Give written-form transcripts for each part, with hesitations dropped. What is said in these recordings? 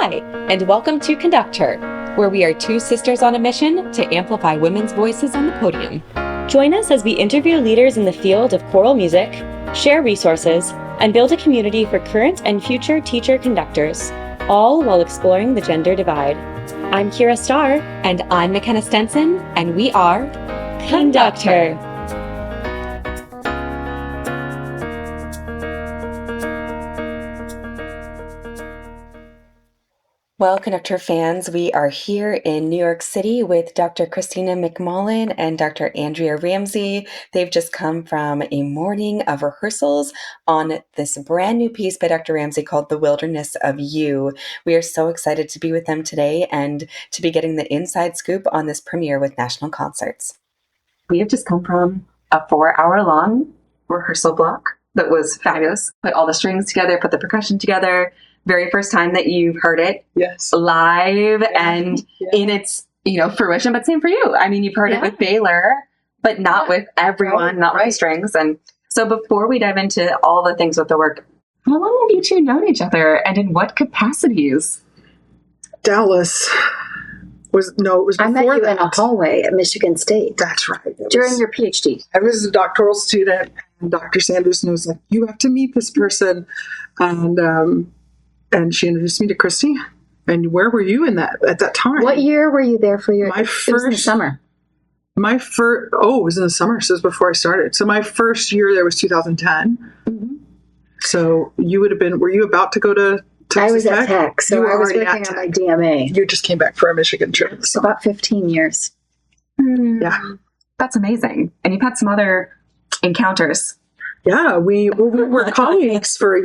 Hi, and welcome to Conductor, where we are two sisters on a mission to amplify women's voices on the podium. Join us as we interview leaders in the field of choral music, share resources, and build a community for current and future teacher conductors, all while exploring the gender divide. I'm Kira Starr. And I'm McKenna Stenson, and we are Conductor. Well, Conductor fans, we are here in New York City with Dr. Kristina MacMullen and Dr. Andrea Ramsey. They've just come from a morning of rehearsals on this brand new piece by Dr. Ramsey called The Wilderness of You. We are so excited to be with them today and to be getting the inside scoop on this premiere with National Concerts. We have just come from a 4-hour-long rehearsal block that was fabulous. Put all the strings together, put the percussion together. Very first time that you've heard it live and in its, fruition, but same for you. I mean, you've heard it with Baylor, but not with everyone, not with the strings. And so before we dive into all the things with the work, how long have you two known each other and in what capacities? Dallas was before I met you that. in a hallway at Michigan State. That's right. During your PhD. I was a doctoral student, and Dr. Sanderson was like, "You have to meet this person," and she introduced me to Christy. And where were you at that time? What year were you there for your? My it was in the summer. It was in the summer. So it was before I started. So my first year there was 2010. Mm-hmm. So you would have been. Were you about to go to Texas I was Tech? at Tech, so I was working on my DMA. You just came back for a Michigan trip. It's about 15 years. Yeah, That's amazing. And you've had some other encounters. Yeah, we were colleagues for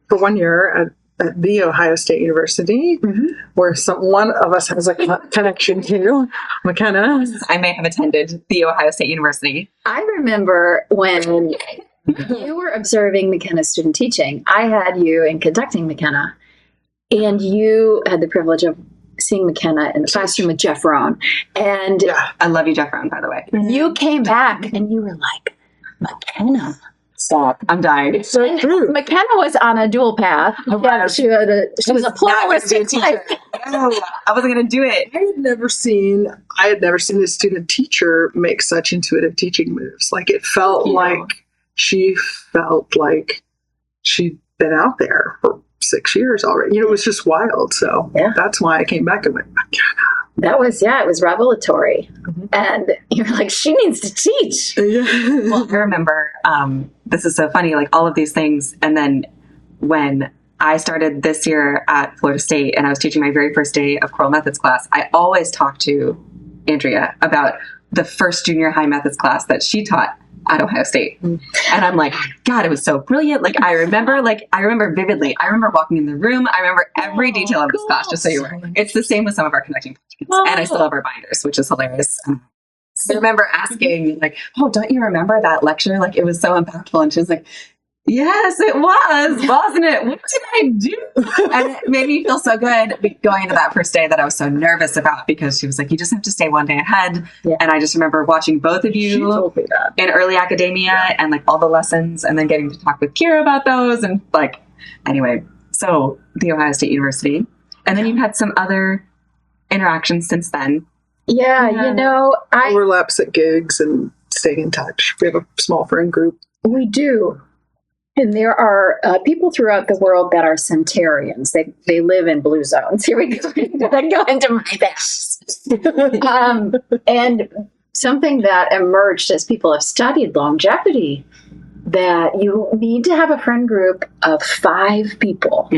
1 year at the Ohio State University, where one of us has a connection to McKenna. I may have attended the Ohio State University. I remember when you were observing McKenna's student teaching. I had you in conducting McKenna, and you had the privilege of seeing McKenna in the classroom with Jeff Rohn. And I love you, Jeff Rohn, by the way. you came back and you were like, "McKenna, Stop. I'm dying. It's so true. McKenna was on a dual path. She was a pluralistic type. No, I wasn't going to do it. I had never seen a student teacher make such intuitive teaching moves. Like it felt like she'd been out there for 6 years already. It was just wild. So that's why I came back and went, McKenna. That was, it was revelatory. And you're like, she needs to teach. Well, I remember, this is so funny, like all of these things. And then when I started this year at Florida State and I was teaching my very first day of choral methods class, I always talked to Andrea about the first junior high methods class that she taught at Ohio State. And I'm like, God, it was so brilliant. Like, I remember vividly. I remember walking in the room. I remember every detail of this class, just so you were. It's the same with some of our conducting projects. And I still have our binders, which is hilarious. I remember asking, like, oh, don't you remember that lecture? Like, it was so impactful. And she was like, yes, it was, wasn't it? What did I do? And it made me feel so good going into that first day that I was so nervous about, because she was like, you just have to stay one day ahead. Yeah. And I just remember watching both of you in early academia and like all the lessons, and then getting to talk with Kira about those. And like, anyway, so the Ohio State University. And then you've had some other interactions since then. Overlaps at gigs and staying in touch. We have a small friend group. We do. And there are people throughout the world that are centurions. They live in blue zones. Here we go. I go into my best. And something that emerged as people have studied longevity, that you need to have a friend group of 5 people.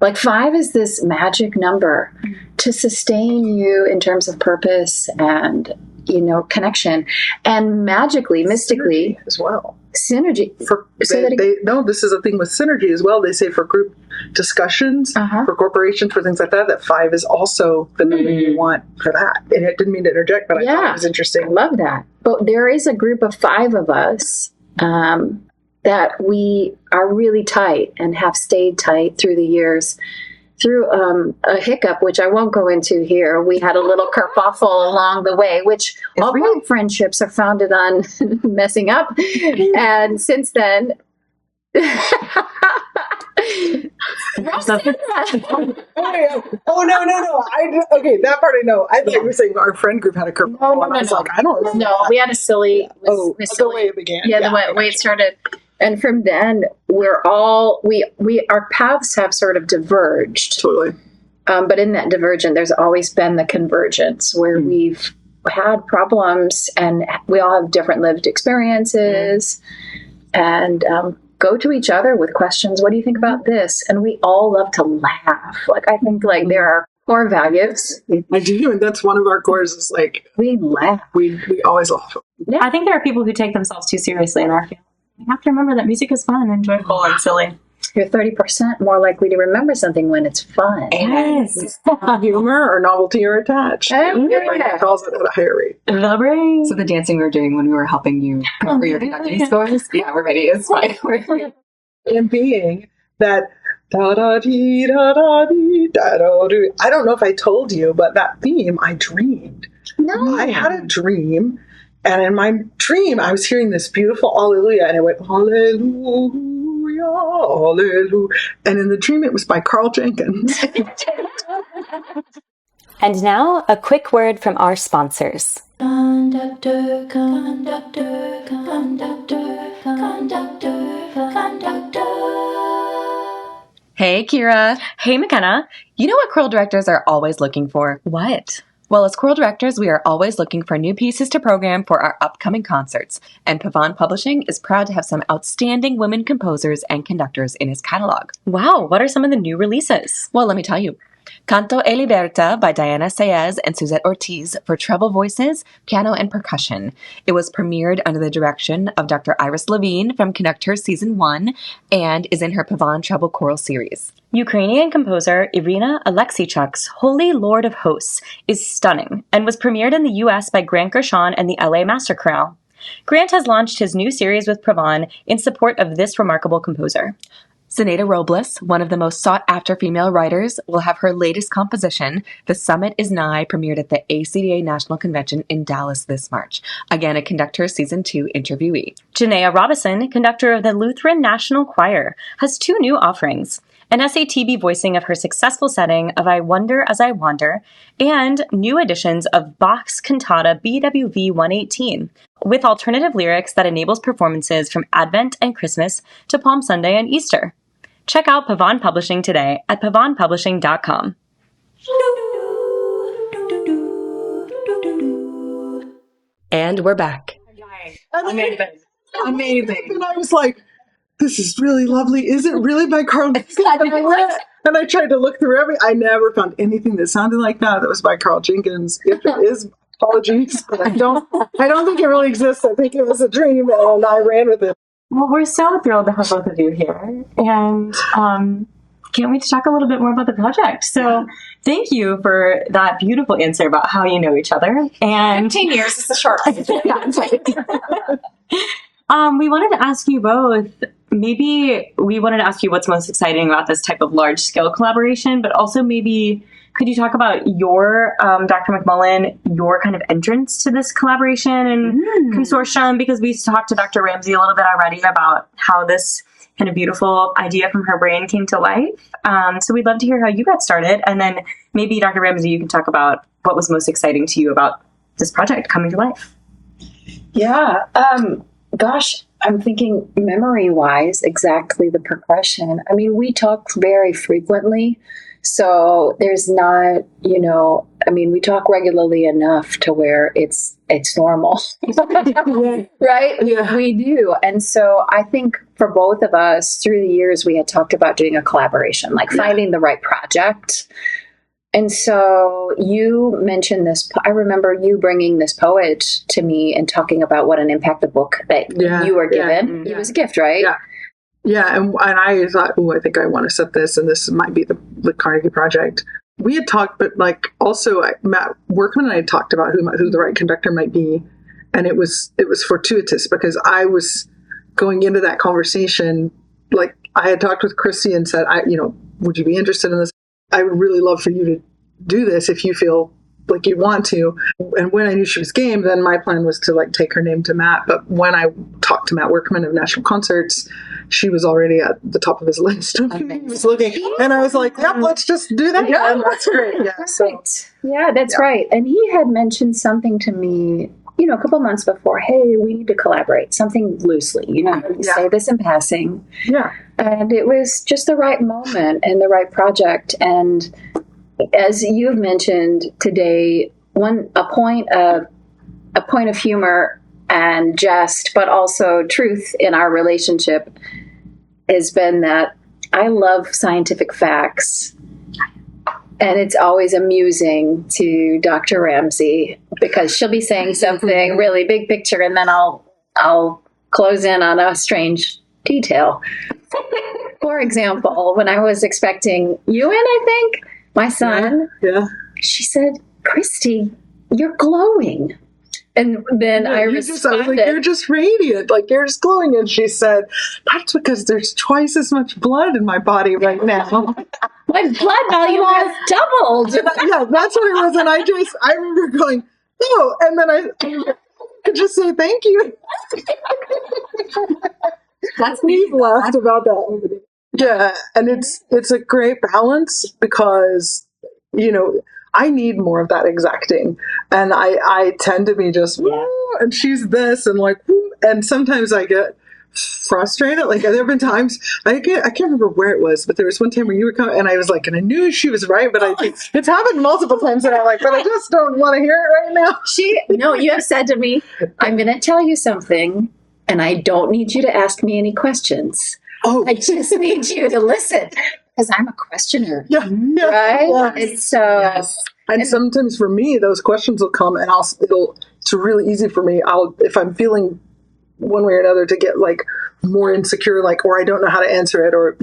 Like 5 is this magic number to sustain you in terms of purpose and, connection. And magically, mystically as well. Synergy. This is a thing with synergy as well. They say for group discussions, for corporations, for things like that 5 is also the number you want for that. And I didn't mean to interject, but I thought it was interesting. I love that. But there is a group of 5 of us that we are really tight and have stayed tight through the years. Through a hiccup, which I won't go into here. We had a little kerfuffle along the way, which all great friendships are founded on messing up. And since then, Oh, no. Okay, that part I know. I thought you were saying our friend group had a curveball. No, I was like, I don't remember. No, we had a silly. The way it began. Yeah, the way it started. And from then, our paths have sort of diverged. Totally. But in that divergence, there's always been the convergence where we've had problems and we all have different lived experiences and go to each other with questions. What do you think about this? And we all love to laugh. Like, I think like there are core values. I do. And that's one of our cores is like, we laugh. We always laugh. Yeah. I think there are people who take themselves too seriously in our field. You have to remember that music is fun and joyful and silly. You're 30% more likely to remember something when it's fun. Yes. Humor or novelty are attached. Everybody calls it at a higher rate. The brain. So the dancing we were doing when we were helping you for your conducting scores, yeah, we're ready. It's fine. And being that da-da-dee, da-da-dee, da-da-dee. I don't know if I told you, but that theme I dreamed. No. I had a dream, and in my dream I was hearing this beautiful Alleluia, and it went Hallelujah, Hallelujah. And in the dream it was by Carl Jenkins. And now, a quick word from our sponsors. Conductor, conductor, conductor, conductor, conductor. Hey, Kira. Hey, McKenna. You know what choral directors are always looking for? What? Well, as choral directors, we are always looking for new pieces to program for our upcoming concerts, and Pavon Publishing is proud to have some outstanding women composers and conductors in its catalog. Wow, what are some of the new releases? Well, let me tell you. Canto e Liberta by Diana Saez and Suzette Ortiz for treble voices, piano, and percussion. It was premiered under the direction of Dr. Iris Levine from Conductor Season 1 and is in her Pavon Treble Choral series. Ukrainian composer Irina Alexichuk's Holy Lord of Hosts is stunning and was premiered in the U.S. by Grant Gershon and the LA Master Chorale. Grant has launched his new series with Pavon in support of this remarkable composer. Zenaida Robles, one of the most sought-after female writers, will have her latest composition, The Summit is Nigh, premiered at the ACDA National Convention in Dallas this March. Again, a Conductor Season 2 interviewee. Janaea Robison, conductor of the Lutheran National Choir, has two new offerings. An SATB voicing of her successful setting of I Wonder as I Wander, and new editions of Bach's cantata BWV 118, with alternative lyrics that enables performances from Advent and Christmas to Palm Sunday and Easter. Check out Pavon Publishing today at pavonpublishing.com. And we're back. Amazing. And I was like, this is really lovely. Is it really by Carl? And I tried to look through I never found anything that sounded like that was by Carl Jenkins. If it is, apologies, but I don't think it really exists. I think it was a dream and I ran with it. Well, we're so thrilled to have both of you here, and can't wait to talk a little bit more about the project. So thank you for that beautiful answer about how you know each other. And 15 years is the short answer. We wanted to ask you both, maybe we wanted to ask you what's most exciting about this type of large-scale collaboration, but also maybe could you talk about your, Dr. MacMullen, your kind of entrance to this collaboration and consortium? Because we talked to Dr. Ramsey a little bit already about how this kind of beautiful idea from her brain came to life. So we'd love to hear how you got started. And then maybe, Dr. Ramsey, you can talk about what was most exciting to you about this project coming to life. Yeah. Gosh, I'm thinking memory-wise, exactly the progression. I mean, we talk very frequently. So there's not, we talk regularly enough to where it's normal, right? Yeah. We do. And so I think for both of us through the years, we had talked about doing a collaboration, like finding the right project. And so you mentioned this, I remember you bringing this poet to me and talking about what an impact the book that you were given. It was a gift, right? Yeah. Yeah, and I thought, I think I want to set this, and this might be the Carnegie project. We had talked, but also Matt Workman and I had talked about who the right conductor might be, and it was fortuitous because I was going into that conversation, I had talked with Christy and said, would you be interested in this? I would really love for you to do this if you feel like you want to. And when I knew she was game, then my plan was to like take her name to Matt. But when I talked to Matt Workman of National Concerts, she was already at the top of his list. He was looking, and I was like, "Yep, let's just do that." Yeah, that's great. Yeah, Right. Yeah, that's right. And he had mentioned something to me, a couple months before. Hey, we need to collaborate. Something loosely, say this in passing. Yeah. And it was just the right moment and the right project. And as you've mentioned today, a point of humor and jest, but also truth in our relationship has been that I love scientific facts. And it's always amusing to Dr. Ramsey because she'll be saying something really big picture, and then I'll close in on a strange detail. For example, when I was expecting Ewan, I think, my son, she said, "Christy, you're glowing." And then I responded, I was like, "You're just radiant, like you're just glowing." And she said, "That's because there's twice as much blood in my body right now." My blood volume has doubled. Yeah, that's what it was. And I remember going, "Oh," and then I could just say thank you. We've laughed about that. Yeah, and it's a great balance because, I need more of that exacting. And I tend to be just, and she's this, and like, and sometimes I get frustrated. Like, there have been times, I can't remember where it was, but there was one time where you were coming, and I was like, and I knew she was right, but it's happened multiple times, and I'm like, but I just don't want to hear it right now. You have said to me, "I'm going to tell you something, and I don't need you to ask me any questions. I just need you to listen." Because I'm a questioner. Yeah. Right? It's And sometimes for me, those questions will come, and it's really easy for me. If I'm feeling one way or another to get like more insecure, like, or I don't know how to answer it, or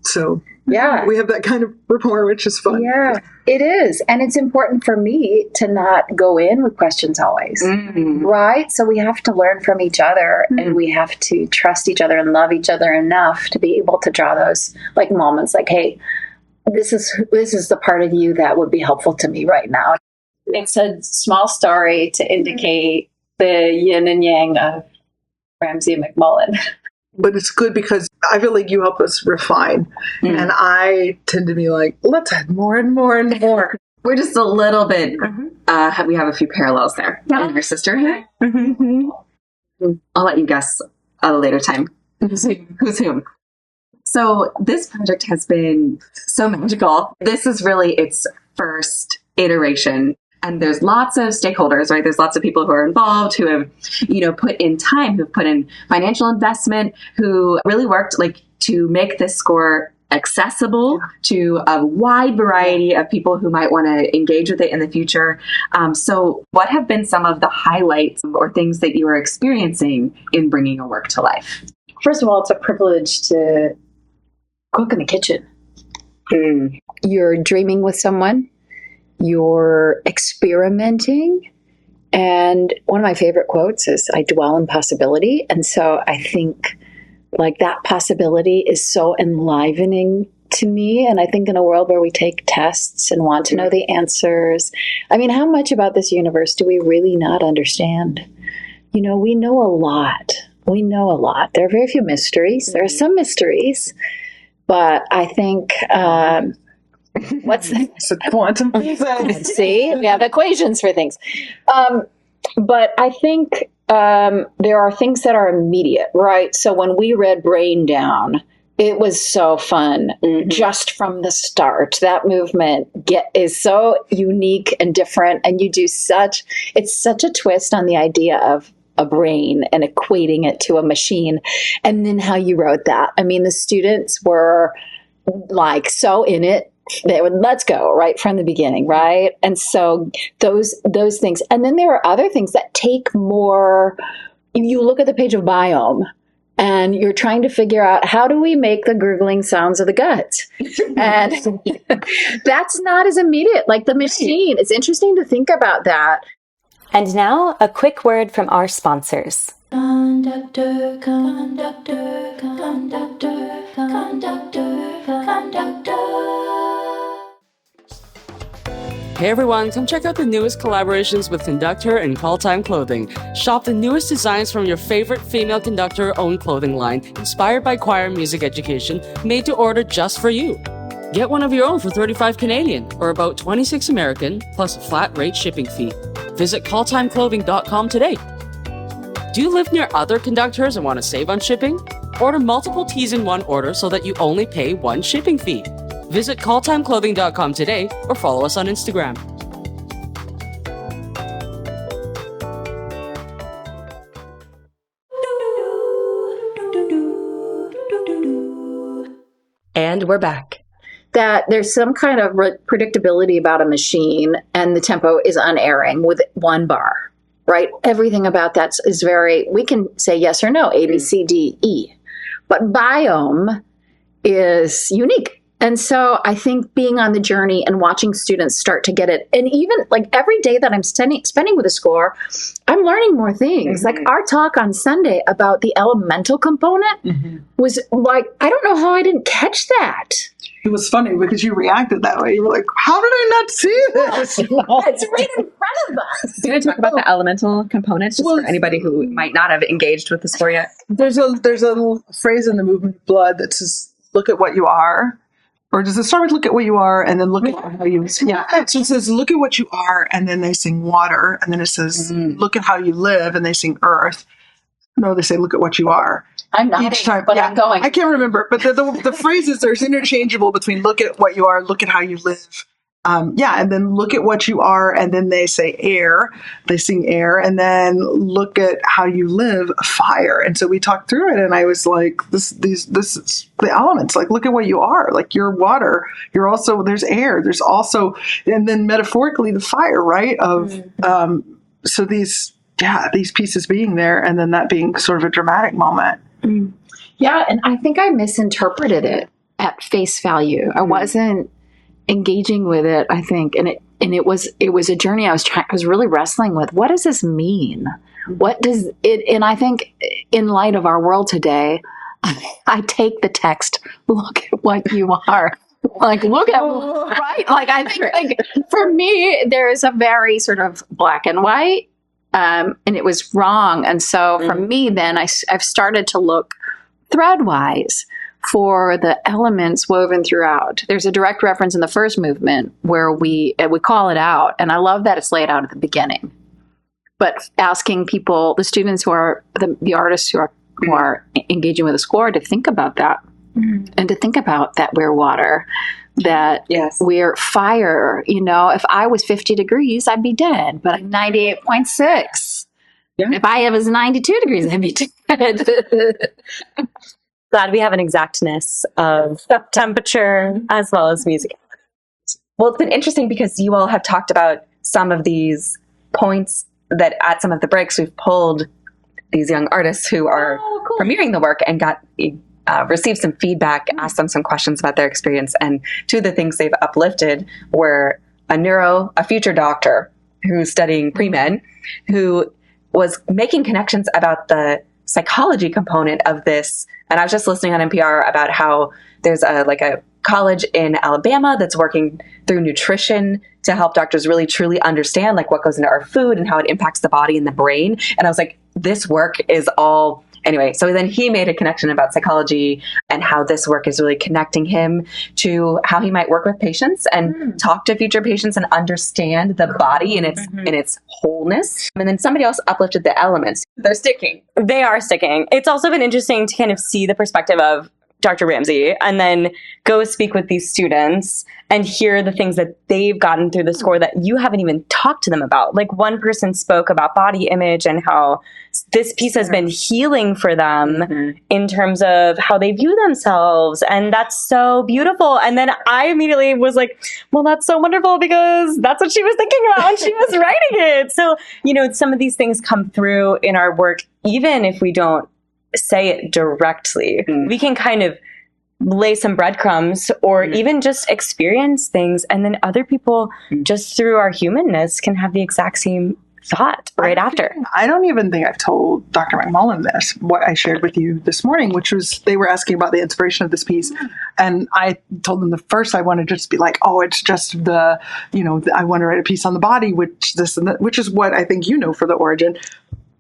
So we have that kind of rapport, which is fun. Yeah, it is. And it's important for me to not go in with questions always. Right? So we have to learn from each other, and we have to trust each other and love each other enough to be able to draw those like moments like, hey, this is the part of you that would be helpful to me right now. It's a small story to indicate the yin and yang of Ramsey and MacMullen. But it's good because I feel like you help us refine. And I tend to be like, let's add more and more and more. We're just a little bit, we have a few parallels there in your sisterhood. I'll let you guess at a later time who's whom. So this project has been so magical. This is really its first iteration. And there's lots of stakeholders, right? There's lots of people who are involved, who have, put in time, who've put in financial investment, who really worked to make this score accessible to a wide variety of people who might want to engage with it in the future. So what have been some of the highlights or things that you are experiencing in bringing a work to life? First of all, it's a privilege to cook in the kitchen. You're dreaming with someone. You're experimenting. And one of my favorite quotes is, "I dwell in possibility." And so I think that possibility is so enlivening to me. And I think in a world where we take tests and want to know the answers, how much about this universe do we really not understand? We know a lot. There are very few mysteries. There are some mysteries. But I think... what's that? It's a quantum. See, we have equations for things. But I think there are things that are immediate, right? So when we read Brain Down, it was so fun just from the start. That movement is so unique and different, and it's such a twist on the idea of a brain and equating it to a machine. And then how you wrote that. The students were so in it. They would, let's go right from the beginning, right? And so those things. And then there are other things that take more. You look at the page of Biome, and you're trying to figure out, how do we make the gurgling sounds of the gut? And that's not as immediate like the machine. It's interesting to think about that. And now, a quick word from our sponsors. Conductor, conductor, conductor, conductor, conductor. Hey everyone, come check out the newest collaborations with Conductor and Call Time Clothing. Shop the newest designs from your favorite female conductor-owned clothing line, inspired by choir music education, made to order just for you. Get one of your own for $35 Canadian, or about $26 American, plus a flat rate shipping fee. Visit calltimeclothing.com today. Do you live near other conductors and want to save on shipping? Order multiple tees in one order so that you only pay one shipping fee. Visit calltimeclothing.com today or follow us on Instagram. And we're back. That there's some kind of predictability about a machine, and the tempo is unerring with one bar, right? Everything about that is very, we can say yes or no, A, B, C, D, E. But biome is unique. And so I think being on the journey and watching students start to get it, and even like every day that I'm spending with a score, I'm learning more things. Like our talk on Sunday about the elemental component was like, I don't know how I didn't catch that. It was funny because you reacted that way. You were like, how did I not see this? It's right in front of us. Do you want to talk about the elemental components just for anybody who might not have engaged with the score yet? There's a phrase in the movement of blood that says, look at what you are. Or does it start with look at what you are and then look at how you... Yeah. So it says, look at what you are, and then they sing water. And then it says, look at how you live, and they sing earth. No, they say, look at what you are. I'm not, Each time, but I'm going. I can't remember. But the phrases, there's interchangeable between look at what you are, look at how you live. And then look at what you are, and then they say air. They sing air, and then look at how you live, fire. And so we talked through it, and I was like, this is the elements. Like, look at what you are. Like, you're water. You're also, there's air. There's also, and then metaphorically, the fire, right? So these pieces being there, and then that being sort of a dramatic moment. Yeah, and I think I misinterpreted it at face value. I wasn't engaging with it, I think, and it was a journey I was really wrestling with. What does this mean? What does it? And I think in light of our world today, I take the text, look at what you are. Like, look at, right? Like, I think, like, for me, there is a very sort of black and white, and it was wrong. And so for me, then I've started to look threadwise for the elements woven throughout. There's a direct reference in the first movement where we call it out, and I love that it's laid out at the beginning. But asking people, the students who are the artists who are engaging with the score, to think about that, and to think about that we're water, that we're fire. You know, if I was 50 degrees, I'd be dead, but I'm 98.6. Yeah. If I was 92 degrees, I'd be dead. Glad we have an exactness of temperature as well as music. Well, it's been interesting because you all have talked about some of these points that at some of the breaks we've pulled these young artists who are premiering the work and received some feedback, asked them some questions about their experience. And two of the things they've uplifted were a future doctor who's studying pre-med, who was making connections about the psychology component of this. And I was just listening on NPR about how there's a college in Alabama that's working through nutrition to help doctors really truly understand like what goes into our food and how it impacts the body and the brain. And I was like, this work is all anyway. So then he made a connection about psychology and how this work is really connecting him to how he might work with patients and talk to future patients and understand the body in its wholeness. And then somebody else uplifted the elements. They're sticking. They are sticking. It's also been interesting to kind of see the perspective of Dr. Ramsey and then go speak with these students and hear the things that they've gotten through the score that you haven't even talked to them about. Like one person spoke about body image and how this piece has been healing for them in terms of how they view themselves. And that's so beautiful. And then I immediately was like, well, that's so wonderful because that's what she was thinking about when she was writing it. So, you know, some of these things come through in our work, even if we don't say it directly. We can kind of lay some breadcrumbs or even just experience things, and then other people just through our humanness can have the exact same thought right after. I don't even think I've told Dr. MacMullen this, what I shared with you this morning, which was they were asking about the inspiration of this piece. And I told them the first I wanted to just be like, oh, it's just the, I want to write a piece on the body, which this and that, which is what I think for the origin.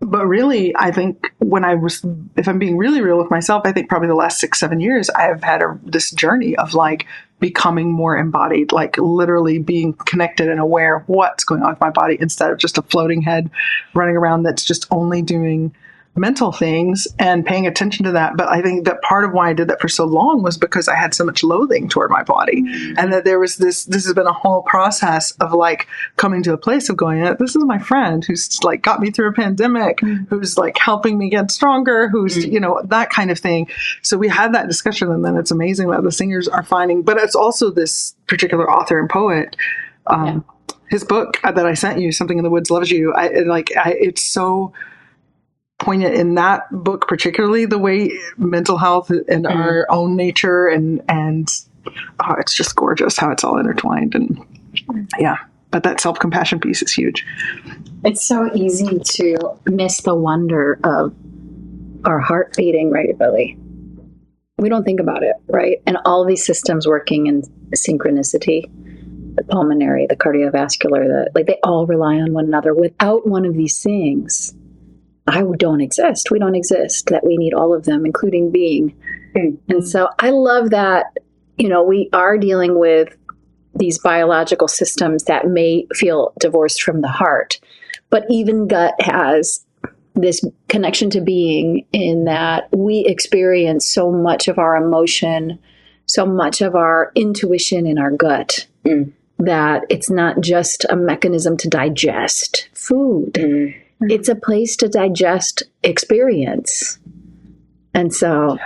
But really, I think if I'm being really real with myself, I think probably the last 6-7 years, I have had this journey of like becoming more embodied, like literally being connected and aware of what's going on with my body instead of just a floating head running around that's just only doing mental things and paying attention to that. But I think that part of why I did that for so long was because I had so much loathing toward my body, and that there was this has been a whole process of like coming to a place of going, this is my friend who's like got me through a pandemic, who's like helping me get stronger, who's, that kind of thing. So we had that discussion, and then it's amazing what the singers are finding, but it's also this particular author and poet, his book that I sent you, Something in the Woods Loves You. It's so poignant in that book, particularly the way mental health and our own nature and it's just gorgeous how it's all intertwined. And but that self-compassion piece is huge. It's so easy to miss the wonder of our heart beating regularly. We don't think about it, right? And all these systems working in synchronicity, the pulmonary, the cardiovascular, they all rely on one another. Without one of these things, I don't exist. We don't exist, that we need all of them, including being. And so I love that, we are dealing with these biological systems that may feel divorced from the heart, but even gut has this connection to being, in that we experience so much of our emotion, so much of our intuition in our gut, that it's not just a mechanism to digest food. It's a place to digest experience. And so,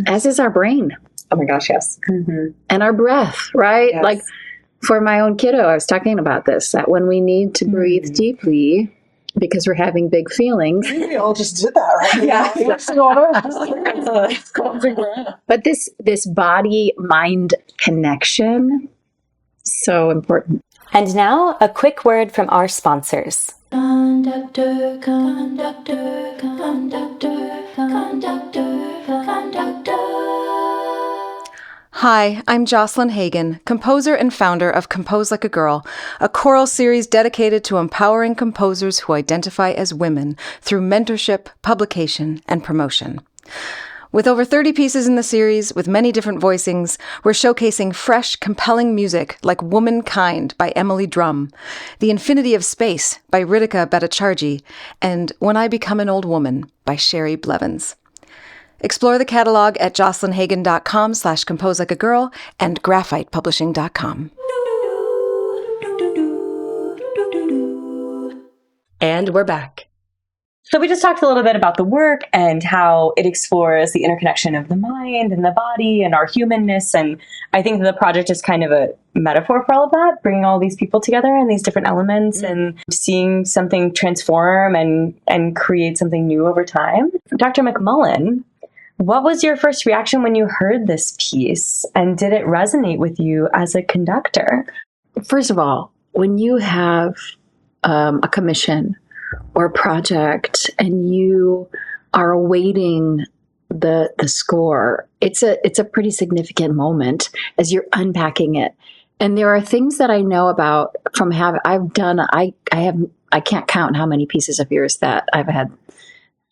as is our brain. Oh my gosh, yes. And our breath, right? Yes. Like for my own kiddo, I was talking about this, that when we need to breathe deeply because we're having big feelings. We all just did that, right? Yeah. But this body-mind connection, so important. And now, a quick word from our sponsors. Conductor, conductor, conductor, conductor, conductor. Hi, I'm Jocelyn Hagan, composer and founder of Compose Like a Girl, a choral series dedicated to empowering composers who identify as women through mentorship, publication, and promotion. With over 30 pieces in the series, with many different voicings, we're showcasing fresh, compelling music like Womankind by Emily Drum, The Infinity of Space by Ritika Bhattacharjee, and When I Become an Old Woman by Sherry Blevins. Explore the catalog at jocelynhagan.com/composelikeagirl and graphitepublishing.com. And we're back. So we just talked a little bit about the work and how it explores the interconnection of the mind and the body and our humanness. And I think the project is kind of a metaphor for all of that, bringing all these people together and these different elements and seeing something transform and create something new over time. Dr. MacMullen, what was your first reaction when you heard this piece? And did it resonate with you as a conductor? First of all, when you have a commission or project and you are awaiting the score, it's a pretty significant moment as you're unpacking it. And there are things that I know about from I've done, I can't count how many pieces of yours that I've had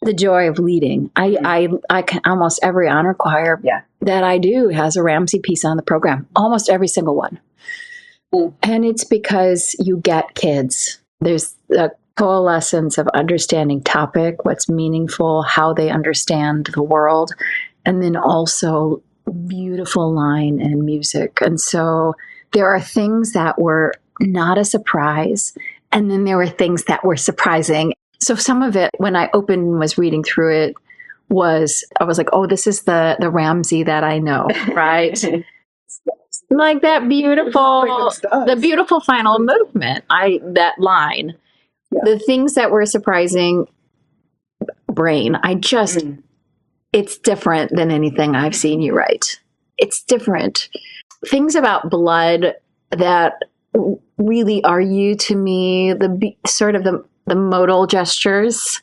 the joy of leading. I can, almost every honor choir that I do has a Ramsey piece on the program, almost every single one. And it's because you get kids. There's a coalescence of understanding topic, what's meaningful, how they understand the world, and then also beautiful line and music. And so there are things that were not a surprise, and then there were things that were surprising. So some of it, when I opened and was reading through it, I was like, oh, this is the Ramsey that I know, right? Like that the beautiful final movement, that line. Yeah. The things that were surprising, brain, it's different than anything I've seen you write. It's different. Things about blood that really are you to me sort of the modal gestures,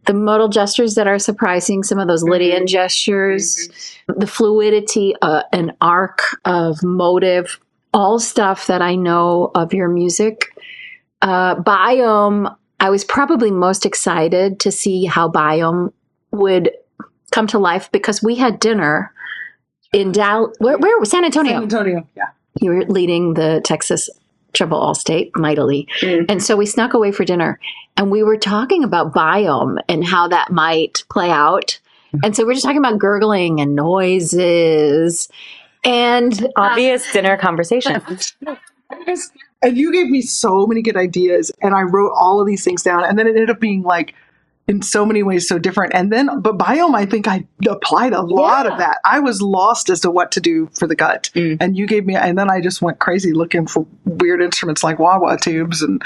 the modal gestures that are surprising, some of those Lydian gestures, the fluidity, an arc of motive, all stuff that I know of your music. Biome, I was probably most excited to see how Biome would come to life because we had dinner in where San Antonio. San Antonio, yeah. You were leading the Texas Treble All-State mightily. And so we snuck away for dinner and we were talking about Biome and how that might play out. And so we're just talking about gurgling and noises and Obvious dinner conversation. And you gave me so many good ideas, and I wrote all of these things down, and then it ended up being like in so many ways so different. And then, but Biome, I think I applied a lot of that. I was lost as to what to do for the gut, and you gave me, and then I just went crazy looking for weird instruments like wah-wah tubes and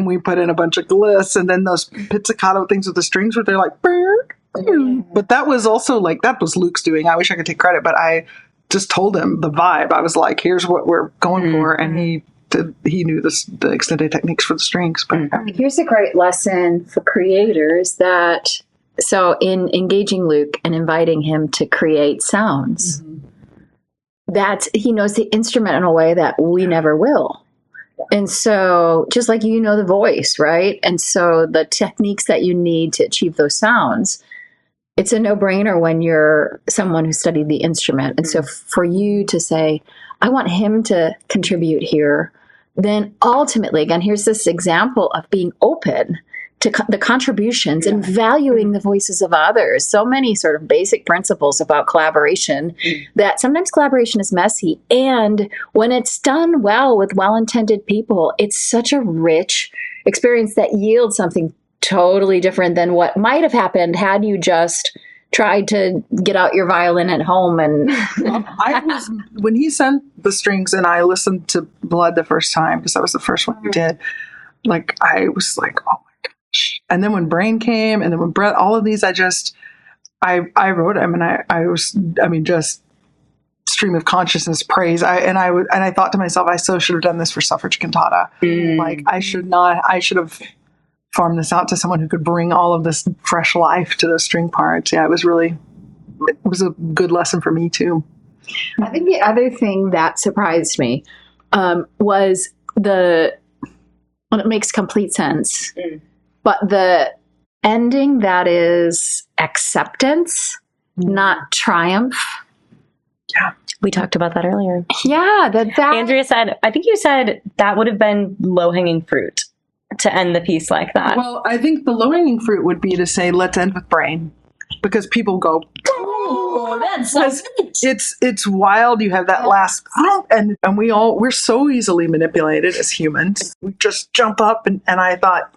we put in a bunch of glyphs, and then those pizzicato things with the strings where they're like, but that was also like, that was Luke's doing. I wish I could take credit, but I just told him the vibe. I was like, here's what we're going for. And he knew the extended techniques for the strings. But here's a great lesson for creators so in engaging Luke and inviting him to create sounds, that he knows the instrument in a way that we never will. And so just like, the voice, right? And so the techniques that you need to achieve those sounds, it's a no-brainer when you're someone who studied the instrument. And so for you to say, I want him to contribute here, then ultimately, again, here's this example of being open to the contributions and valuing the voices of others. So many sort of basic principles about collaboration that sometimes collaboration is messy. And when it's done well with well-intended people, it's such a rich experience that yields something totally different than what might have happened had you just tried to get out your violin at home. And when he sent the strings and I listened to Blood the first time, because that was the first one he did, like, I was like, oh my gosh. And then when Brain came, and then when Brett, all of these, I wrote them, and I mean, just stream of consciousness praise. I thought to myself, I so should have done this for Suffrage Cantata. Like, I should have farm this out to someone who could bring all of this fresh life to those string parts. Yeah, it was a good lesson for me too. I think the other thing that surprised me was it makes complete sense, but the ending that is acceptance, not triumph. Yeah. We talked about that earlier. Yeah. That Andrea said, I think you said that would have been low-hanging fruit to end the piece like that. Well, I think the low-hanging fruit would be to say, let's end with Brain, because people go, oh, that's so good. It's wild. You have that last, and we're so easily manipulated as humans. We just jump up, and I thought,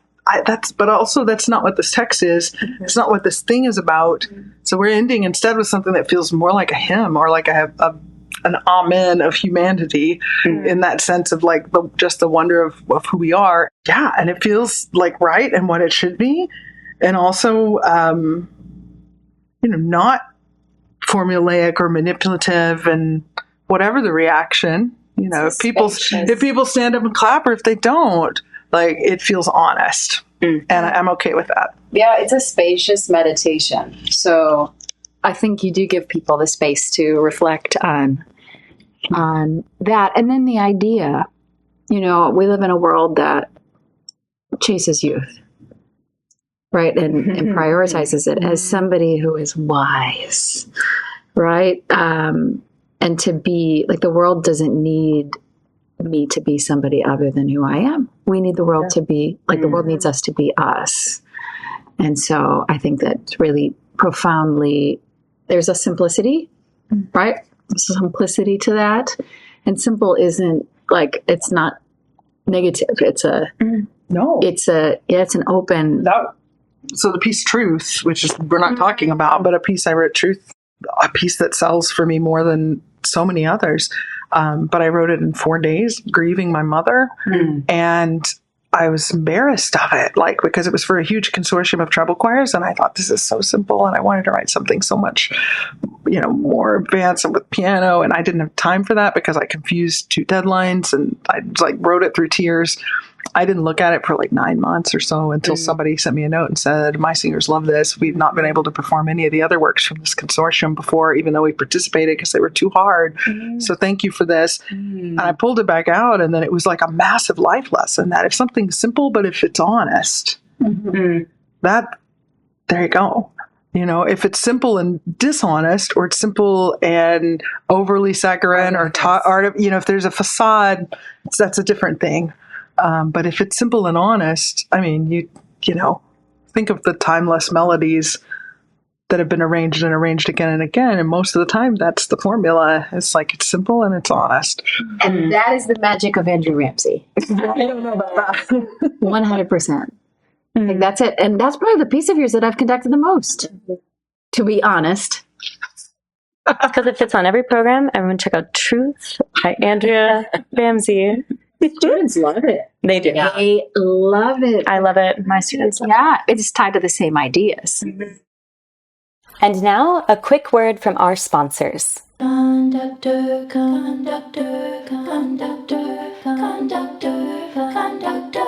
but also that's not what this text is. It's not what this thing is about. So we're ending instead with something that feels more like a hymn, or like an amen of humanity, in that sense of like just the wonder of who we are. Yeah. And it feels like right and what it should be. And also, not formulaic or manipulative, and whatever the reaction, if people stand up and clap, or if they don't, like, it feels honest. And I'm okay with that. Yeah. It's a spacious meditation. So I think you do give people the space to reflect on that. And then the idea, we live in a world that chases youth, right? And prioritizes it as somebody who is wise, right? And to be like, the world doesn't need me to be somebody other than who I am. We need the world to be like, the world needs us to be us. And so I think that really profoundly, there's a simplicity, right? Simplicity to that. And simple isn't like, it's not negative. It's an open. So the piece Truth, which is, we're not talking about, but a piece I wrote, Truth, a piece that sells for me more than so many others. But I wrote it in 4 days, grieving my mother. And I was embarrassed of it, like, because it was for a huge consortium of treble choirs, and I thought, this is so simple, and I wanted to write something so much, more advanced and with piano, and I didn't have time for that because I confused 2 deadlines, and I like wrote it through tears. I didn't look at it for like 9 months or so until somebody sent me a note and said, my singers love this. We've not been able to perform any of the other works from this consortium before, even though we participated because they were too hard. So thank you for this. And I pulled it back out, and then it was like a massive life lesson that if something's simple, but if it's honest, there you go. If it's simple and dishonest, or it's simple and overly saccharine or if there's a facade, that's a different thing. But if it's simple and honest, I mean, you think of the timeless melodies that have been arranged and arranged again and again. And most of the time, that's the formula. It's like, it's simple and it's honest. And that is the magic of Andrea Ramsey. I don't know about that. 100%. I think that's it. And that's probably the piece of yours that I've conducted the most, to be honest. Because it fits on every program. Everyone check out Truth by Andrea Ramsey. Students love it. They do. They love it. I love it. My students love it. It's tied to the same ideas. And now, a quick word from our sponsors. Conductor, conductor, conductor, conductor, conductor.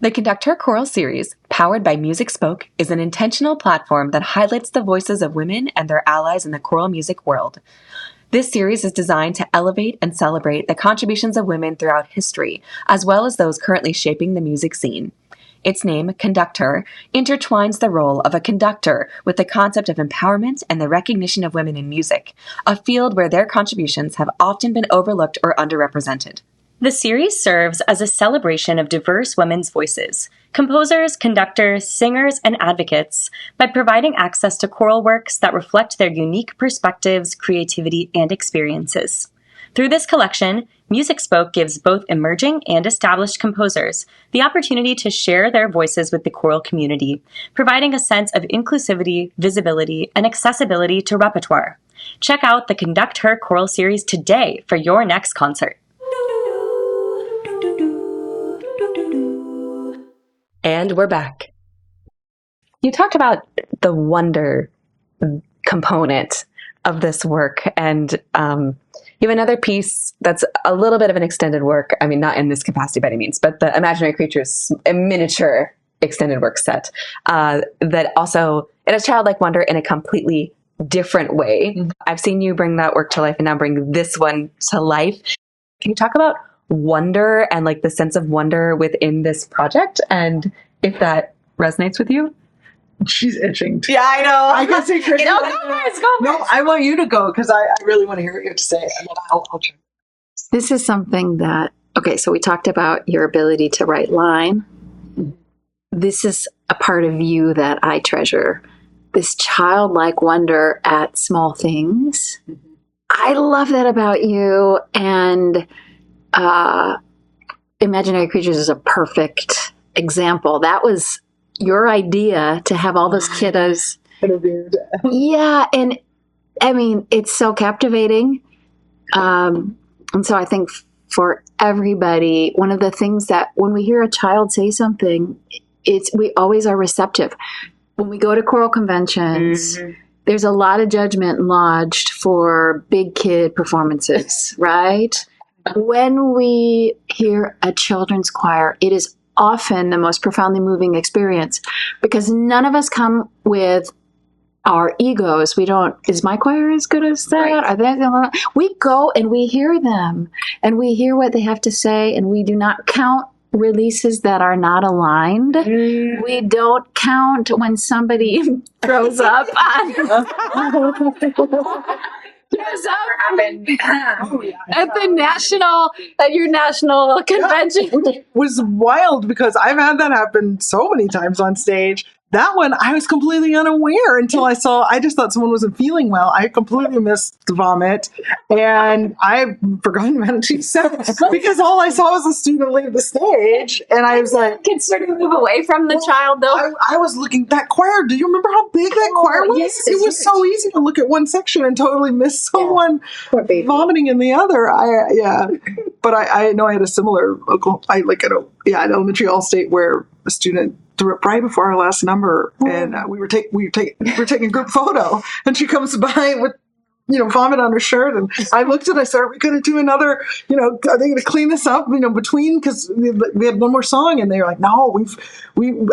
The Conductor Choral Series, powered by Music Spoke, is an intentional platform that highlights the voices of women and their allies in the choral music world. This series is designed to elevate and celebrate the contributions of women throughout history, as well as those currently shaping the music scene. Its name, Conductor, intertwines the role of a conductor with the concept of empowerment and the recognition of women in music, a field where their contributions have often been overlooked or underrepresented. The series serves as a celebration of diverse women's voices, composers, conductors, singers, and advocates, by providing access to choral works that reflect their unique perspectives, creativity, and experiences. Through this collection, Music Spoke gives both emerging and established composers the opportunity to share their voices with the choral community, providing a sense of inclusivity, visibility, and accessibility to repertoire. Check out the Conduct Her Choral Series today for your next concert. And we're back. You talked about the wonder component of this work, and you have another piece that's a little bit of an extended work. I mean, not in this capacity by any means, but the Imaginary Creatures, a miniature extended work set that also, it has childlike wonder in a completely different way. Mm-hmm. I've seen you bring that work to life and now bring this one to life. Can you talk about wonder and like the sense of wonder within this project, and if that resonates with you? She's itching. Yeah, I know. I can see Kristina. Go first. No, I want you to go because I really want to hear what you have to say. And then I'll try. This is something that, so we talked about your ability to write line. This is a part of you that I treasure. This childlike wonder at small things. I love that about you. And Imaginary Creatures is a perfect example. That was your idea to have all those kiddos. Yeah, and I mean, it's so captivating. And so I think for everybody, one of the things that when we hear a child say something, we always are receptive. When we go to choral conventions, there's a lot of judgment lodged for big kid performances, right? When we hear a children's choir, it is often the most profoundly moving experience because none of us come with our egos. We don't, is my choir as good as that? Right. Are they, we go and we hear them and we hear what they have to say, and we do not count releases that are not aligned. We don't count when somebody throws up at your national convention. Which was wild because I've had that happen so many times on stage. that one, I was completely unaware until I just thought someone wasn't feeling well. I completely missed the vomit, and I've forgotten about it because all I saw was a student leave the stage, and I was like, Kids sort of move away from the child, though. I was looking that choir. Do you remember how big that choir was? yes, It it's was so easy to look at one section and totally miss someone Poor baby. vomiting in the other. But I know I had a similar at elementary All-State where a student threw up right before our last number, and we were taking a group photo, and she comes by with vomit on her shirt, and I looked at it, I said, are we going to do another, are they going to clean this up, between, because we had one more song, and they were like, no,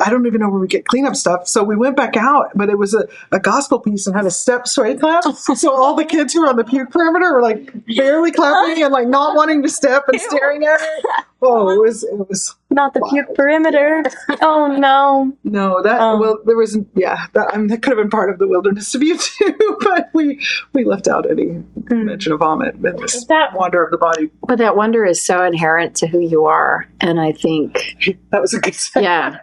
I don't even know where we get cleanup stuff. So we went back out, but it was a gospel piece and had a step sway clap. So all the kids who were on the puke perimeter were like barely clapping and like not wanting to step and staring at it. Oh, it was Not the puke perimeter. Oh no. No, there wasn't. Yeah, that could have been part of the wilderness of you too, but we left out any mention of vomit in this wonder of the body. But that wonder is so inherent to who you are, and I think that was a good say. Yeah.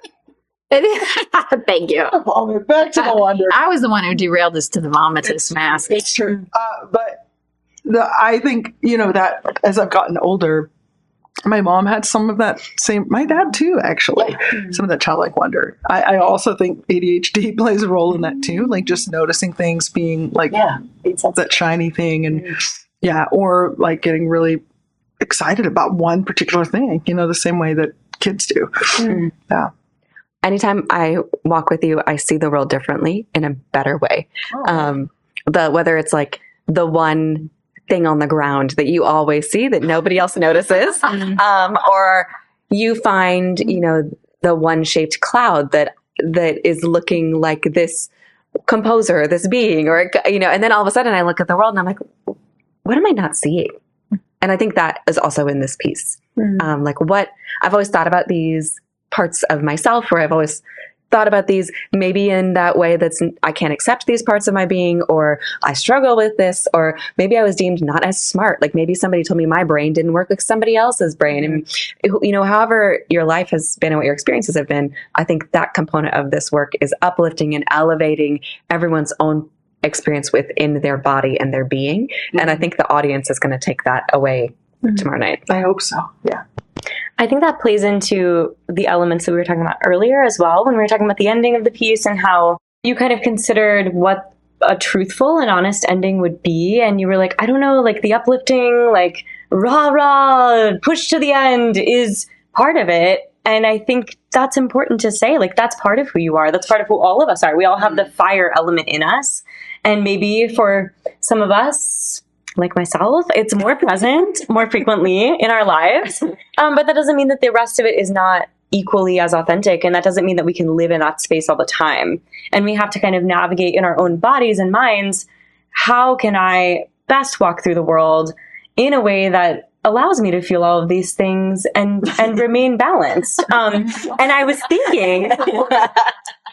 Thank you. Vomit, back to the wonder. I was the one who derailed us to the vomitous mask. It's true, but I think that as I've gotten older, my mom had some of that same, my dad too, actually, some of that childlike wonder. I also think ADHD plays a role in that too, like just noticing things being like that shiny thing, and or like getting really excited about one particular thing, the same way that kids do. Yeah. Anytime I walk with you, I see the world differently in a better way. Whether it's like the one thing on the ground that you always see that nobody else notices, or you find the one shaped cloud that is looking like this composer, this being, or and then all of a sudden I look at the world and I'm like, what am I not seeing? And I think that is also in this piece. Like what I've always thought about these parts of myself, where I've always thought about these maybe in that way that's I can't accept these parts of my being, or I struggle with this, or maybe I was deemed not as smart. Like maybe somebody told me my brain didn't work like somebody else's brain. And however your life has been and what your experiences have been, I think that component of this work is uplifting and elevating everyone's own experience within their body and their being. And I think the audience is going to take that away tomorrow night. I hope so. Yeah. I think that plays into the elements that we were talking about earlier as well, when we were talking about the ending of the piece and how you kind of considered what a truthful and honest ending would be. And you were like, I don't know, like the uplifting, like rah, rah, push to the end is part of it. And I think that's important to say, like, that's part of who you are. That's part of who all of us are. We all have the fire element in us. And maybe for some of us, like myself, it's more present more frequently in our lives. But that doesn't mean that the rest of it is not equally as authentic. And that doesn't mean that we can live in that space all the time. And we have to kind of navigate in our own bodies and minds. How can I best walk through the world in a way that allows me to feel all of these things and remain balanced? And I was thinking,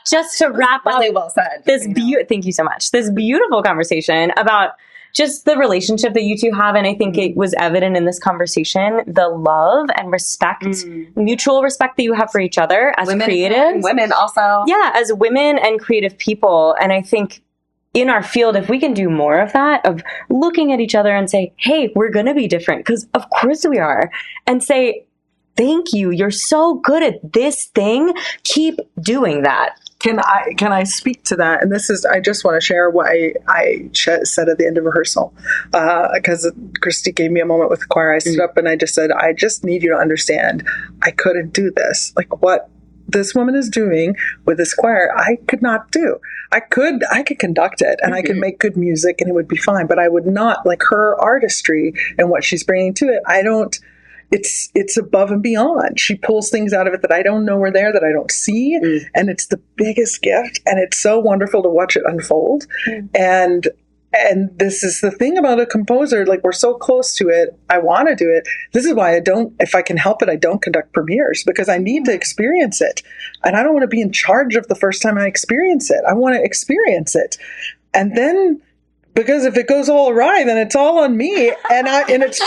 just to wrap up Really well said. thank you so much. This beautiful conversation about just the relationship that you two have. And I think it was evident in this conversation, the love and respect, mutual respect that you have for each other as creatives. Women also. Yeah, as women and creative people. And I think in our field, if we can do more of that, of looking at each other and say, hey, we're going to be different, because of course we are, and say, thank you, you're so good at this thing, keep doing that. Can I speak to that? And I just want to share what I said at the end of rehearsal, because Christy gave me a moment with the choir. I stood up and I just said, I just need you to understand, I couldn't do this. Like what this woman is doing with this choir, I could not do. I could conduct it and I could make good music and it would be fine, but I would not, like her artistry and what she's bringing to it. It's above and beyond. She pulls things out of it that I don't know are there, that I don't see. And it's the biggest gift. And it's so wonderful to watch it unfold. And this is the thing about a composer, like we're so close to it. I want to do it. This is why if I can help it, I don't conduct premieres, because I need to experience it. And I don't want to be in charge of the first time I experience it. I want to experience it. And then, because if it goes all awry, then it's all on me. And it's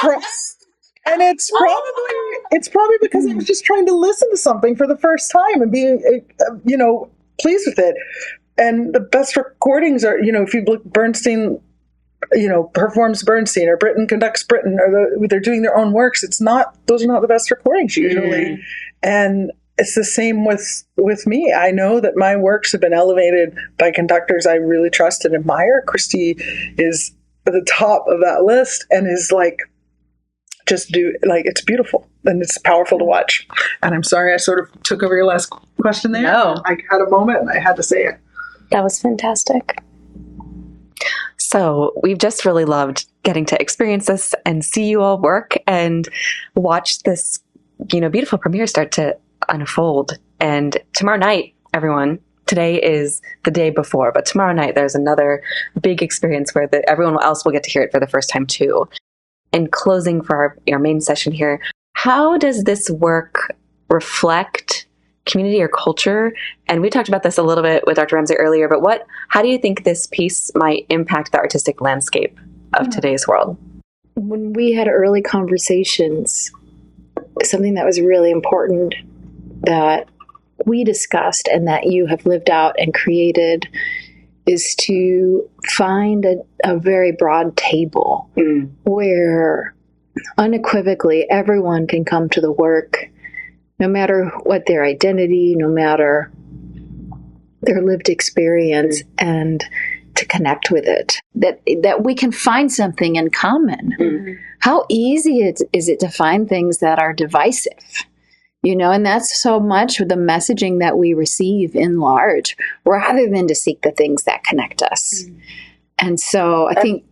probably because I was just trying to listen to something for the first time and being, pleased with it. And the best recordings are, if you look, Bernstein, performs Bernstein, or Britten conducts Britten, or they're doing their own works. Those are not the best recordings usually. And it's the same with me. I know that my works have been elevated by conductors I really trust and admire. Christy is at the top of that list and is it's beautiful and it's powerful to watch. And I'm sorry I sort of took over your last question there. No. I had a moment and I had to say it. That was fantastic. So we've just really loved getting to experience this and see you all work and watch this, beautiful premiere start to unfold. And tomorrow night, everyone, today is the day before, but tomorrow night there's another big experience where everyone else will get to hear it for the first time too. In closing for our main session here, how does this work reflect community or culture? And we talked about this a little bit with Dr. Ramsey earlier, but how do you think this piece might impact the artistic landscape of today's world? When we had early conversations, something that was really important that we discussed and that you have lived out and created is to find a very broad table where unequivocally everyone can come to the work, no matter what their identity, no matter their lived experience, and to connect with it, that we can find something in common. How easy is it to find things that are divisive? And that's so much of the messaging that we receive in large, rather than to seek the things that connect us. And so I think...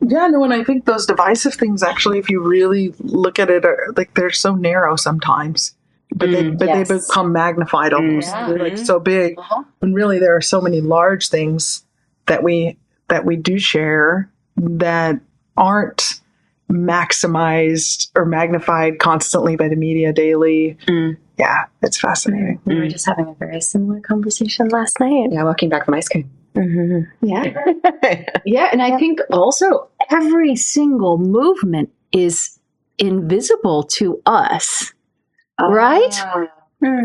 Yeah, no, and I think those divisive things, actually, if you really look at it, are they're so narrow sometimes. But they become magnified almost. Yeah. They're so big. When really there are so many large things that we do share that aren't maximized or magnified constantly by the media daily. Yeah, it's fascinating. We were just having a very similar conversation last night. Yeah, walking back from ice cream. Yeah. Yeah, and I think also every single movement is invisible to us, right?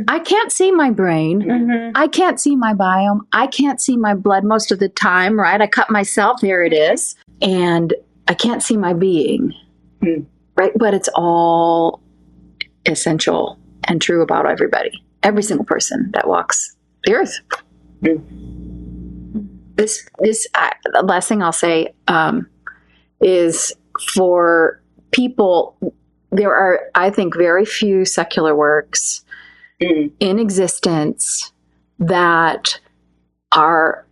I can't see my brain. I can't see my biome. I can't see my blood most of the time, right? I cut myself, there it is. And I can't see my being, right? But it's all essential and true about everybody, every single person that walks the earth. The last thing I'll say is for people, there are, I think, very few secular works in existence that are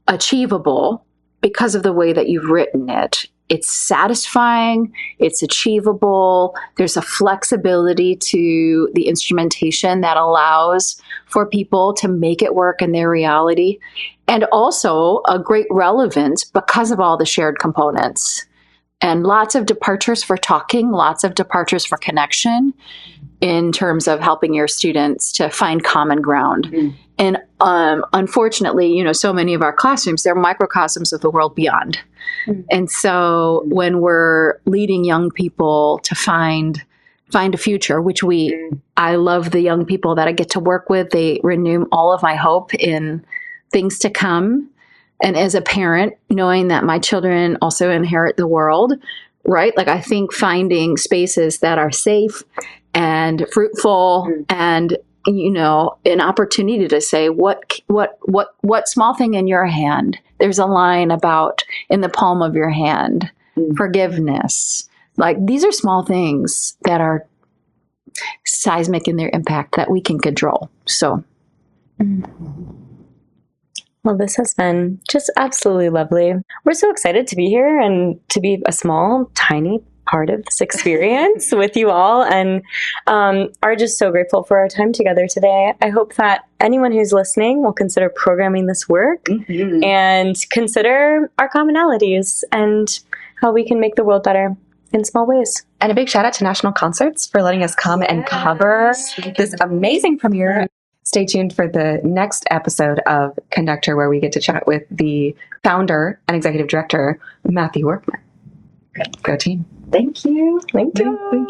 achievable because of the way that you've written it. It's satisfying, it's achievable, there's a flexibility to the instrumentation that allows for people to make it work in their reality, and also a great relevance because of all the shared components. And lots of departures for talking, lots of departures for connection in terms of helping your students to find common ground. And unfortunately, so many of our classrooms, they're microcosms of the world beyond. And so when we're leading young people to find a future, which I love the young people that I get to work with. They renew all of my hope in things to come. And as a parent, knowing that my children also inherit the world, right? I think finding spaces that are safe and fruitful and, an opportunity to say, what small thing in your hand? There's a line about in the palm of your hand, forgiveness. These are small things that are seismic in their impact that we can control. So. Well, this has been just absolutely lovely. We're so excited to be here and to be a small, tiny part of this experience with you all, and are just so grateful for our time together today. I hope that anyone who's listening will consider programming this work and consider our commonalities and how we can make the world better in small ways. And a big shout out to National Concerts for letting us come and cover this amazing premiere. Stay tuned for the next episode of Conductor, where we get to chat with the founder and executive director, Matthew Workman. Go team. Thank you. Thank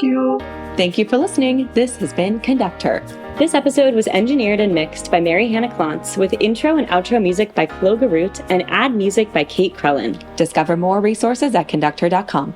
you. Thank you for listening. This has been Conductor. This episode was engineered and mixed by Mary Hannah Klontz, with intro and outro music by Chloe Garut and ad music by Kate Crellin. Discover more resources at conductor.com.